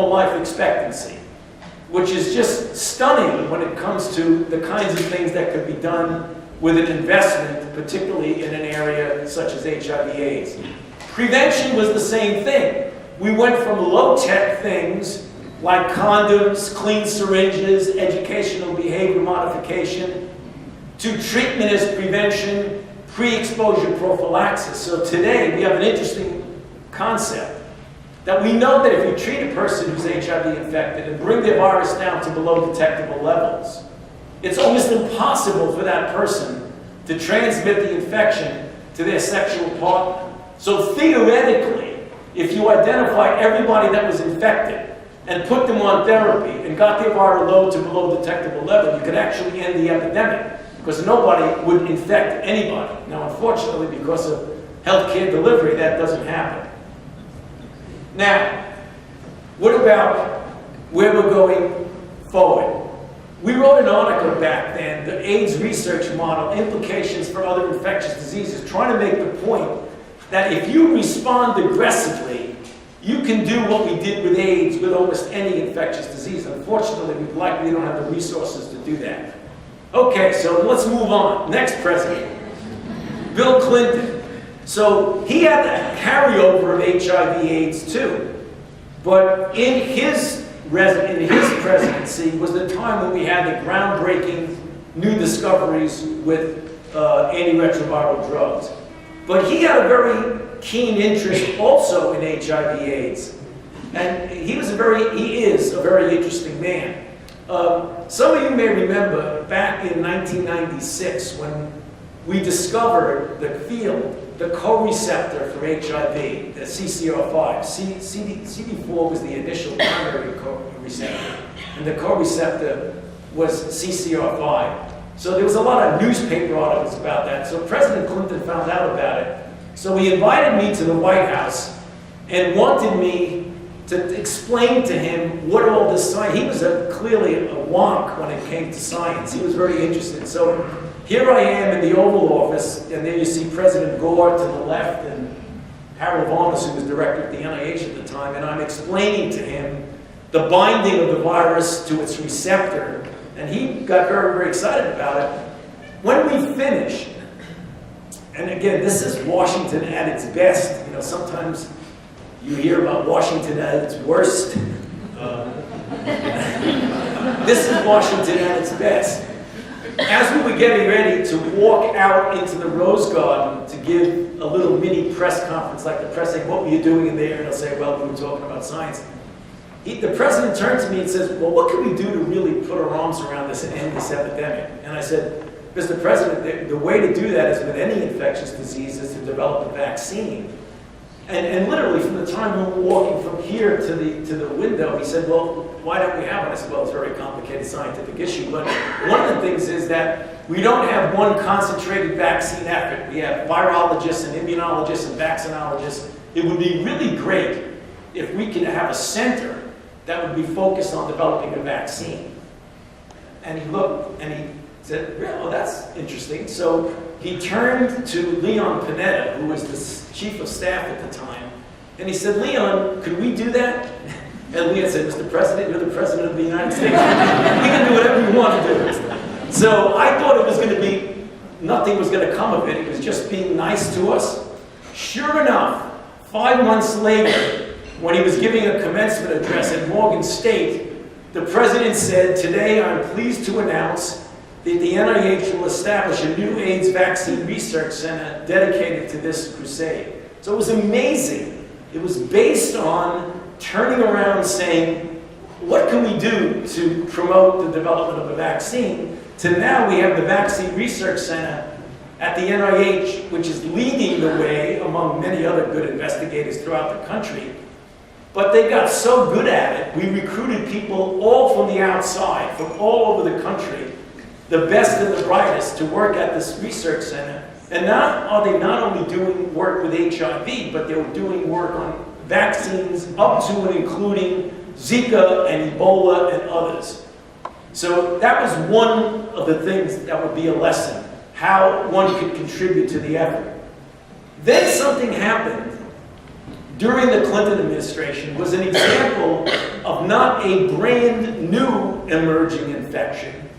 normal life expectancy, which is just stunning when it comes to the kinds of things that could be done with an investment, particularly in an area such as HIV/AIDS. Prevention was the same thing. We went from low-tech things like condoms, clean syringes, educational behavior modification, to treatment as prevention, pre-exposure prophylaxis. So today we have an interesting concept that we know that if you treat a person who's HIV infected and bring their virus down to below detectable levels, it's almost impossible for that person to transmit the infection to their sexual partner. So theoretically, if you identify everybody that was infected and put them on therapy and got their viral load to below detectable level, you could actually end the epidemic, because nobody would infect anybody. Now, unfortunately, because of healthcare delivery, that doesn't happen. Now, what about where we're going forward? We wrote an article back then, the AIDS research model, implications for other infectious diseases, trying to make the point that if you respond aggressively, you can do what we did with AIDS with almost any infectious disease. Unfortunately, we likely don't have the resources to do that. Okay, so let's move on. Next president, Bill Clinton. So he had the carryover of HIV/AIDS too, but in his presidency was the time when we had the groundbreaking new discoveries with antiretroviral drugs. But he had a very keen interest also in HIV/AIDS, and he is a very interesting man. Some of you may remember back in 1996 when we discovered the field, the co-receptor for HIV, the CCR5. CD4 was the initial primary co-receptor, and the co-receptor was CCR5. So there was a lot of newspaper articles about that. So President Clinton found out about it. So he invited me to the White House and wanted me to explain to him what all this science. He was clearly a wonk when it came to science. He was very interested. So here I am in the Oval Office, and there you see President Gore to the left and Harold Varmus, who was director at the NIH at the time, and I'm explaining to him the binding of the virus to its receptor, and he got very, very excited about it. When we finished, and again, this is Washington at its best. You know, sometimes you hear about Washington at its worst. This is Washington at its best. As we were getting ready to walk out into the Rose Garden to give a little mini press conference, like the press saying, "What were you doing in there?" And I'll say, "Well, we were talking about science." The president turned to me and says, "Well, what can we do to really put our arms around this and end this epidemic?" And I said, "Mr. President, the way to do that is with any infectious disease is to develop a vaccine." And literally from the time we were walking from here to the window, he said, "Well, why don't we have one?" I said, "Well, it's a very complicated scientific issue, but one of the things is that we don't have one concentrated vaccine effort. We have virologists and immunologists and vaccinologists. It would be really great if we could have a center that would be focused on developing a vaccine." And he looked and he said, "Well, that's interesting." So he turned to Leon Panetta, who was the chief of staff at the time, and he said, "Leon, could we do that?" And Leon said, "Mr. President, you're the President of the United States. We can do whatever you want to do." So I thought it was going to be, nothing was going to come of it. It was just being nice to us. Sure enough, 5 months later, when he was giving a commencement address at Morgan State, the president said, "Today I'm pleased to announce that the NIH will establish a new AIDS vaccine research center dedicated to this crusade." So it was amazing. It was based on turning around saying, what can we do to promote the development of a vaccine? To now we have the Vaccine Research Center at the NIH, which is leading the way among many other good investigators throughout the country. But they got so good at it, we recruited people all from the outside, from all over the country, the best and the brightest, to work at this research center. And now are they not only doing work with HIV, but they were doing work on vaccines up to and including Zika and Ebola and others. So that was one of the things that would be a lesson, how one could contribute to the effort. Then something happened during the Clinton administration, was an example of of not a brand new emerging infection,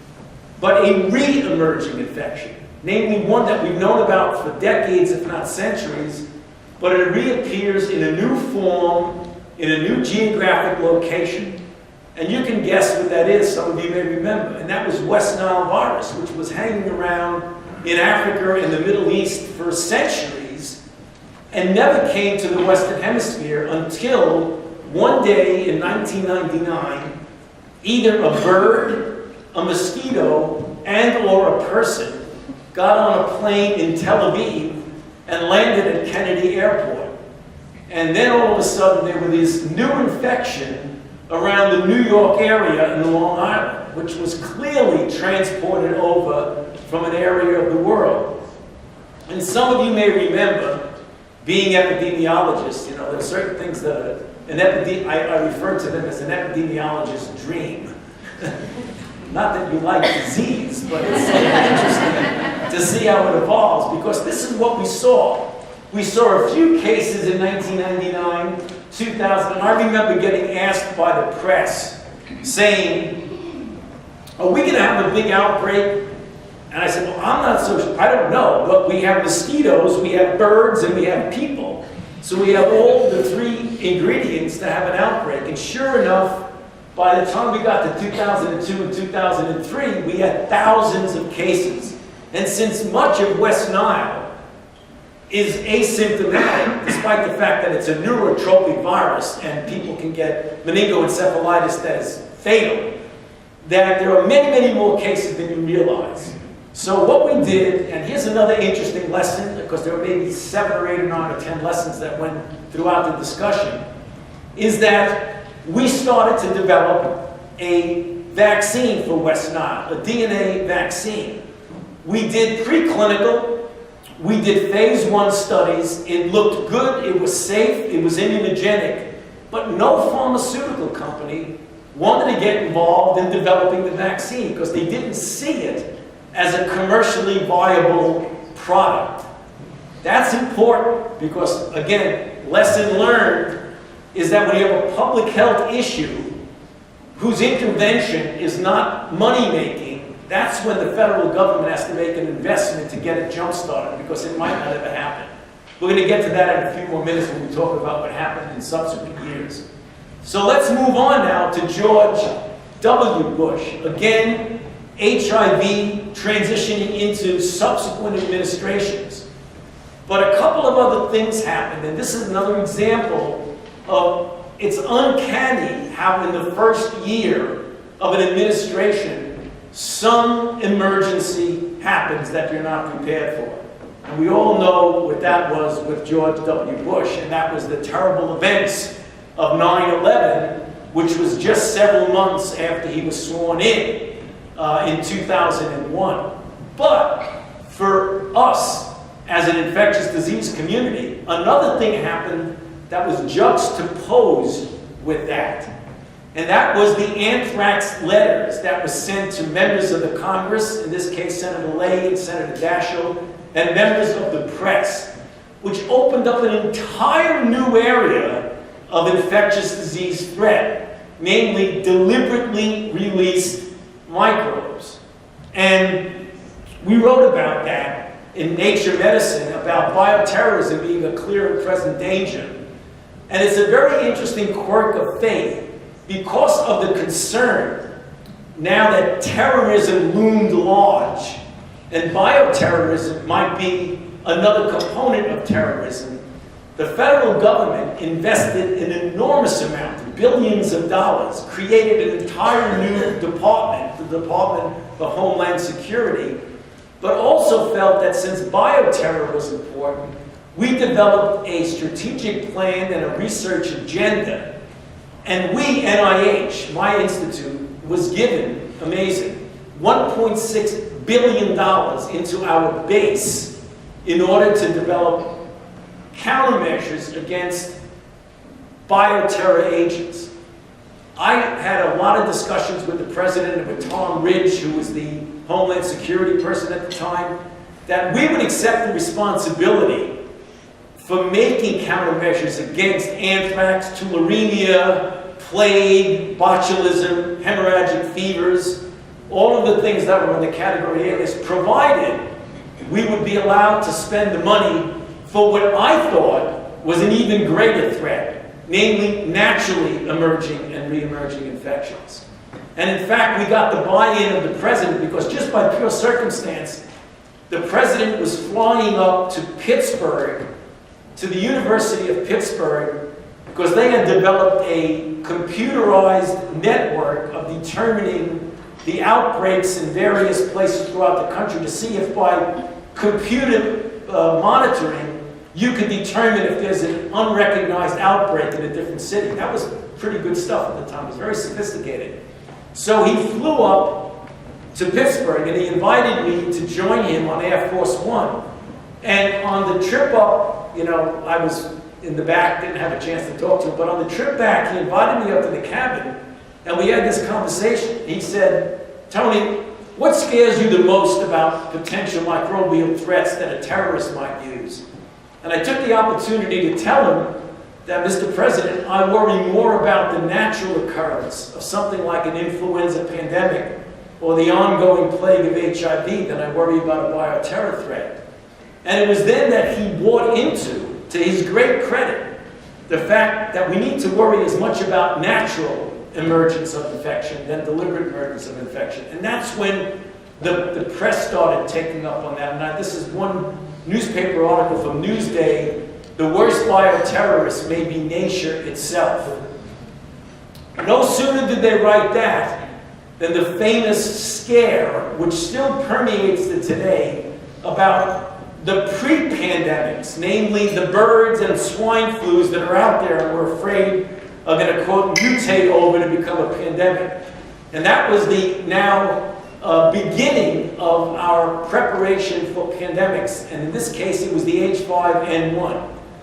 but a re-emerging infection. Namely one that we've known about for decades, if not centuries, but it reappears in a new form, in a new geographic location. And you can guess what that is, some of you may remember. And that was West Nile virus, which was hanging around in Africa and the Middle East for centuries and never came to the Western Hemisphere until one day in 1999, either a bird, a mosquito, and or a person got on a plane in Tel Aviv and landed at Kennedy Airport. And then all of a sudden there was this new infection around the New York area and Long Island, which was clearly transported over from an area of the world. And some of you may remember, being epidemiologists, you know, there are certain things that are, I refer to them as an epidemiologist's dream. Not that you like disease, but it's interesting to see how it evolves, because this is what we saw. We saw a few cases in 1999, 2000, and I remember getting asked by the press, saying, are we going to have a big outbreak? And I said, well, I'm not so sure. I don't know, but we have mosquitoes, we have birds, and we have people. So we have all the three ingredients to have an outbreak. And sure enough, by the time we got to 2002 and 2003, we had thousands of cases. And since much of West Nile is asymptomatic, despite the fact that it's a neurotropic virus and people can get meningoencephalitis that is fatal, that there are many, many more cases than you realize. So what we did, and here's another interesting lesson, because there were maybe 7 or 8 or 9 or 10 lessons that went throughout the discussion, is that we started to develop a vaccine for West Nile, a DNA vaccine. We did preclinical, we did phase 1 studies, it looked good, it was safe, it was immunogenic, but no pharmaceutical company wanted to get involved in developing the vaccine because they didn't see it as a commercially viable product. That's important because, again, lesson learned is that when you have a public health issue whose intervention is not money-making, that's when the federal government has to make an investment to get it jump-started, because it might not ever happen. We're going to get to that in a few more minutes when we talk about what happened in subsequent years. So let's move on now to George W. Bush. Again, HIV transitioning into subsequent administrations. But a couple of other things happened, and this is another example of, it's uncanny how in the first year of an administration, some emergency happens that you're not prepared for. And we all know what that was with George W. Bush, and that was the terrible events of 9/11, which was just several months after he was sworn in 2001. But for us, as an infectious disease community, another thing happened that was juxtaposed with that. And that was the anthrax letters that were sent to members of the Congress, in this case Senator Lay and Senator Daschle, and members of the press, which opened up an entire new area of infectious disease threat, namely deliberately released microbes. And we wrote about that in Nature Medicine, about bioterrorism being a clear and present danger. And it's a very interesting quirk of fate because of the concern now that terrorism loomed large and bioterrorism might be another component of terrorism. The federal government invested an enormous amount, billions of dollars, created an entire new department, the Department of Homeland Security, but also felt that since bioterror was important, we developed a strategic plan and a research agenda. And we, NIH, my institute, was given, amazing, $1.6 billion into our base in order to develop countermeasures against bioterror agents. I had a lot of discussions with the president and with Tom Ridge, who was the Homeland Security person at the time, that we would accept the responsibility for making countermeasures against anthrax, tularemia, plague, botulism, hemorrhagic fevers, all of the things that were in the category A list, provided we would be allowed to spend the money for what I thought was an even greater threat, namely naturally emerging and re-emerging infections. And in fact, we got the buy-in of the president because just by pure circumstance, the president was flying up to Pittsburgh, to the University of Pittsburgh, because they had developed a computerized network of determining the outbreaks in various places throughout the country to see if by computer monitoring, you could determine if there's an unrecognized outbreak in a different city. That was pretty good stuff at the time. It was very sophisticated. So he flew up to Pittsburgh and he invited me to join him on Air Force One. And on the trip up, you know, I was in the back, didn't have a chance to talk to him, but on the trip back, he invited me up to the cabin and we had this conversation. He said, "Tony, what scares you the most about potential microbial threats that a terrorist might use?" And I took the opportunity to tell him that, "Mr. President, I worry more about the natural occurrence of something like an influenza pandemic or the ongoing plague of HIV than I worry about a bioterror threat." And it was then that he bought into, to his great credit, the fact that we need to worry as much about natural emergence of infection than deliberate emergence of infection. And that's when the press started taking up on that. And this is one newspaper article from Newsday: "The worst bioterrorist may be nature itself." No sooner did they write that than the famous scare, which still permeates it today, about the pre-pandemics, namely the birds and swine flus that are out there and we're afraid are going to, quote, mutate over to become a pandemic. And that was the now beginning of our preparation for pandemics. And in this case, it was the H5N1.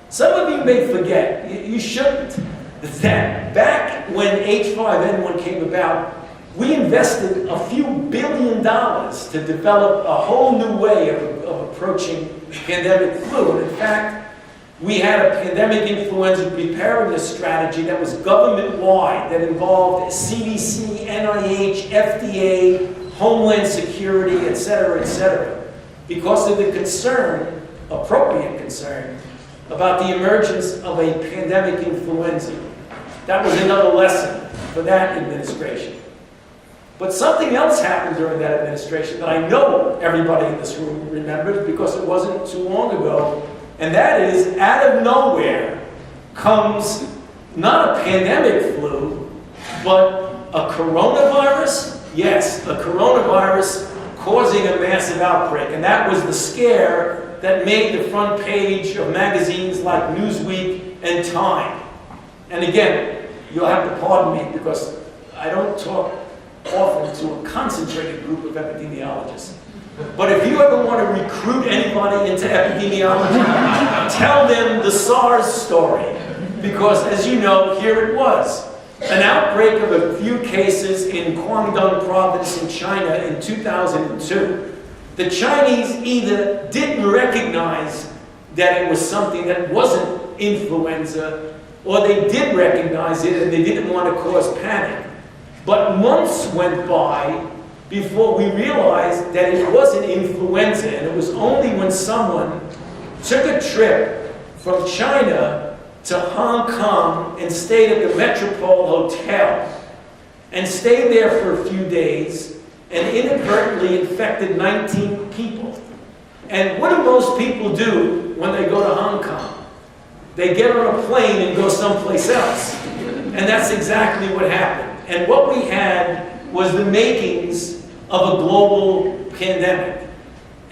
Some of you may forget, you shouldn't, that back when H5N1 came about, we invested a few $1 billion to develop a whole new way of approaching pandemic flu. And in fact, we had a pandemic influenza preparedness strategy that was government-wide, that involved CDC, NIH, FDA, Homeland Security, et cetera, because of the concern, appropriate concern, about the emergence of a pandemic influenza. That was another lesson for that administration. But something else happened during that administration that I know everybody in this room remembers because it wasn't too long ago, and that is, out of nowhere comes not a pandemic flu, but a coronavirus. Yes, a coronavirus causing a massive outbreak, and that was the scare that made the front page of magazines like Newsweek and Time. And again, you'll have to pardon me because I don't talk often to a concentrated group of epidemiologists. But if you ever want to recruit anybody into epidemiology, tell them the SARS story. Because as you know, here it was. An outbreak of a few cases in Guangdong province in China in 2002. The Chinese either didn't recognize that it was something that wasn't influenza, or they did recognize it and they didn't want to cause panic. But months went by before we realized that it wasn't influenza, and it was only when someone took a trip from China to Hong Kong and stayed at the Metropole Hotel and stayed there for a few days and inadvertently infected 19 people. And what do most people do when they go to Hong Kong? They get on a plane and go someplace else. And that's exactly what happened. And what we had was the makings of a global pandemic.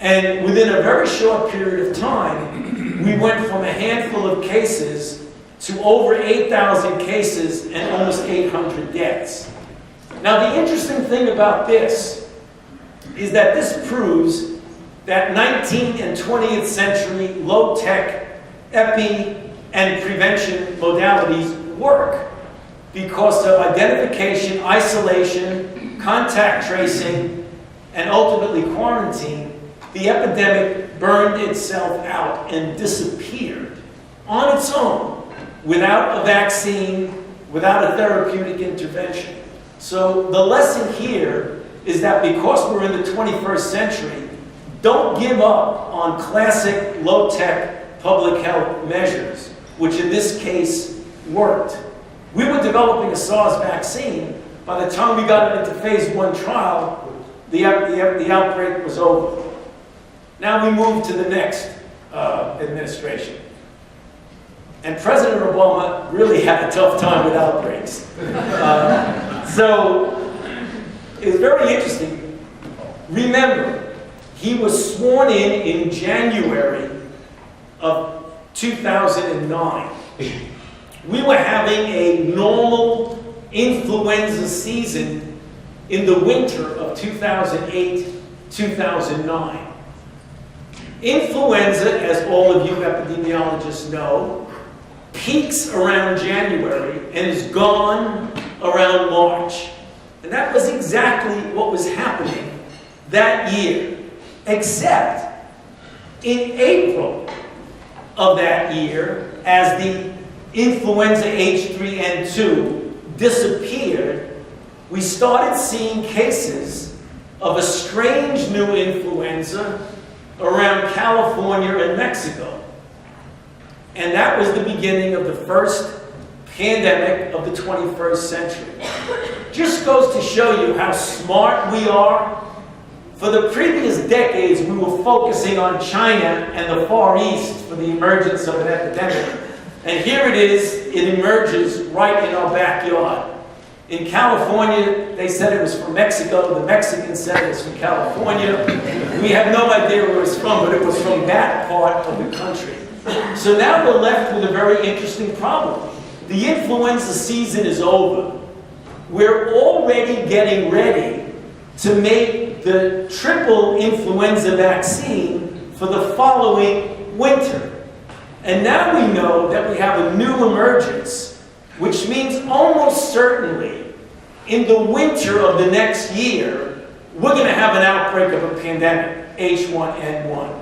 And within a very short period of time, we went from a handful of cases to over 8,000 cases and almost 800 deaths. Now, the interesting thing about this is that this proves that 19th and 20th century low-tech epi and prevention modalities work because of identification, isolation, contact tracing, and ultimately quarantine. The epidemic burned itself out and disappeared on its own without a vaccine, without a therapeutic intervention. So the lesson here is that because we're in the 21st century, don't give up on classic low-tech public health measures, which in this case worked. We were developing a SARS vaccine. By the time we got into phase 1 trial, the outbreak was over. Now we move to the next administration. And President Obama really had a tough time with outbreaks. So it was very interesting. Remember, he was sworn in January of 2009. We were having a normal influenza season in the winter of 2008-2009. Influenza, as all of you epidemiologists know, peaks around January and is gone around March. And that was exactly what was happening that year, except in April of that year, as the influenza H3N2 disappeared, we started seeing cases of a strange new influenza around California and Mexico. And that was the beginning of the first pandemic of the 21st century. Just goes to show you how smart we are. For the previous decades, we were focusing on China and the Far East for the emergence of an epidemic. And here it is, it emerges right in our backyard. In California, they said it was from Mexico. The Mexicans said it was from California. We have no idea where it was from, but it was from that part of the country. So now we're left with a very interesting problem. The influenza season is over. We're already getting ready to make the triple influenza vaccine for the following winter. And now we know that we have a new emergence, which means almost certainly in the winter of the next year, we're going to have an outbreak of a pandemic, H1N1.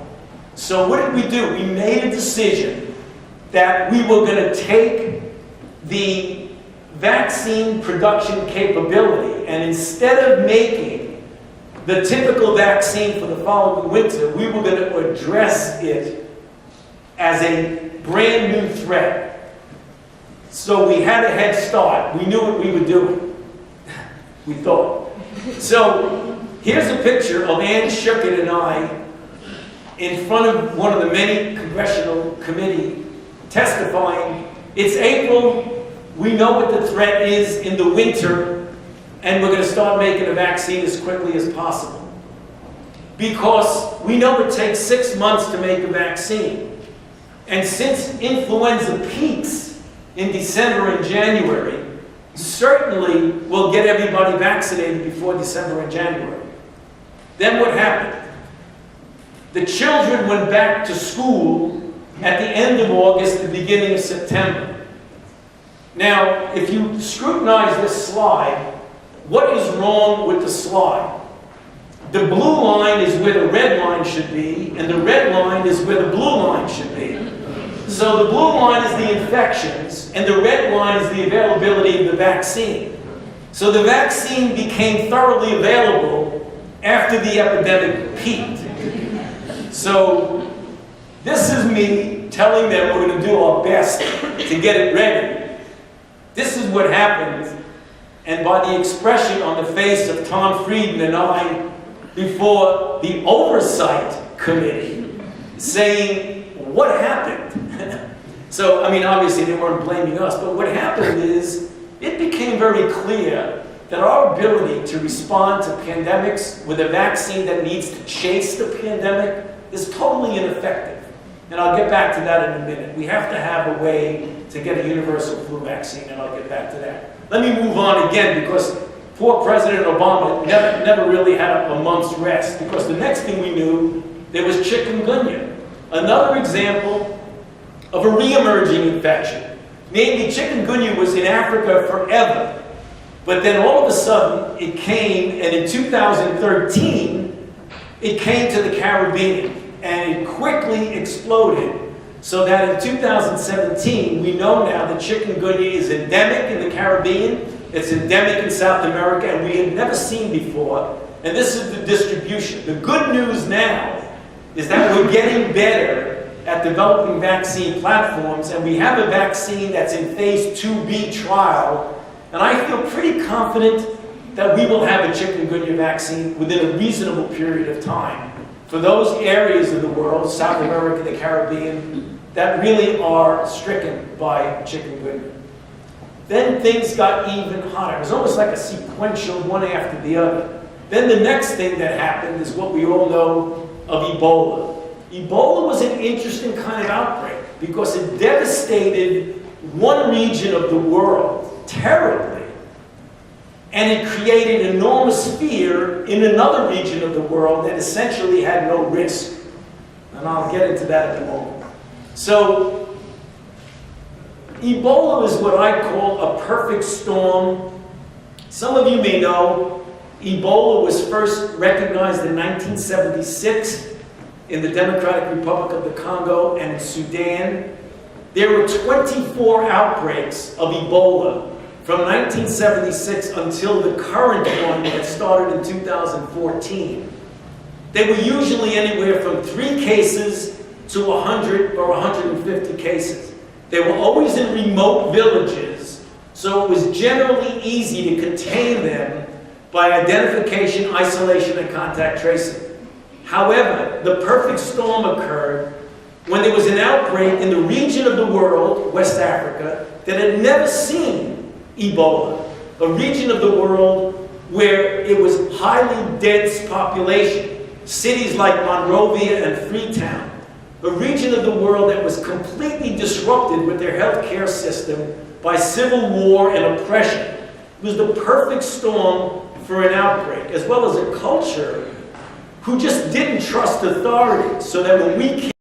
So what did we do? We made a decision that we were going to take the vaccine production capability, and instead of making the typical vaccine for the following winter, we were going to address it as a brand new threat. So we had a head start. We knew what we were doing. We thought. So here's a picture of Ann Schuchat and I in front of one of the many congressional committee testifying. It's April. We know what the threat is in the winter, and we're going to start making a vaccine as quickly as possible. Because we know it takes 6 months to make a vaccine. And since influenza peaks in December and January, certainly we'll get everybody vaccinated before December and January. Then what happened? The children went back to school at the end of August, the beginning of September. Now, if you scrutinize this slide, what is wrong with the slide? The blue line is where the red line should be, and the red line is where the blue line should be. So the blue line is the infections, and the red line is the availability of the vaccine. So the vaccine became thoroughly available after the epidemic peaked. So this is me telling them we're going to do our best to get it ready. This is what happened, and by the expression on the face of Tom Friedman and I before the Oversight Committee, saying, what happened? So, I mean, obviously they weren't blaming us, but what happened is it became very clear that our ability to respond to pandemics with a vaccine that needs to chase the pandemic is totally ineffective. And I'll get back to that in a minute. We have to have a way to get a universal flu vaccine, and I'll get back to that. Let me move on again, because poor President Obama never really had a month's rest, because the next thing we knew, there was chikungunya. Another example of a re-emerging infection. Namely, chikungunya was in Africa forever. But then all of a sudden, it came, and in 2013, it came to the Caribbean, and it quickly exploded So that in 2017, we know now that chikungunya is endemic in the Caribbean, it's endemic in South America, and we had never seen before. And this is the distribution. The good news now is that we're getting better at developing vaccine platforms, and we have a vaccine that's in phase 2B trial, and I feel pretty confident that we will have a chikungunya vaccine within a reasonable period of time for those areas of the world, South America, the Caribbean, that really are stricken by chikungunya. Then things got even hotter. It was almost like a sequential one after the other. Then the next thing that happened is what we all know of Ebola. Ebola was an interesting kind of outbreak because it devastated one region of the world terribly. And it created enormous fear in another region of the world that essentially had no risk. And I'll get into that in a moment. So, Ebola is what I call a perfect storm. Some of you may know Ebola was first recognized in 1976 in the Democratic Republic of the Congo and Sudan. There were 24 outbreaks of Ebola from 1976 until the current one that started in 2014. They were usually anywhere from 3 cases to 100 or 150 cases. They were always in remote villages, so it was generally easy to contain them by identification, isolation, and contact tracing. However, the perfect storm occurred when there was an outbreak in the region of the world, West Africa, that had never seen Ebola, a region of the world where it was highly dense population, cities like Monrovia and Freetown, a region of the world that was completely disrupted with their healthcare system by civil war and oppression. It was the perfect storm for an outbreak, as well as a culture who just didn't trust authorities, so that when we came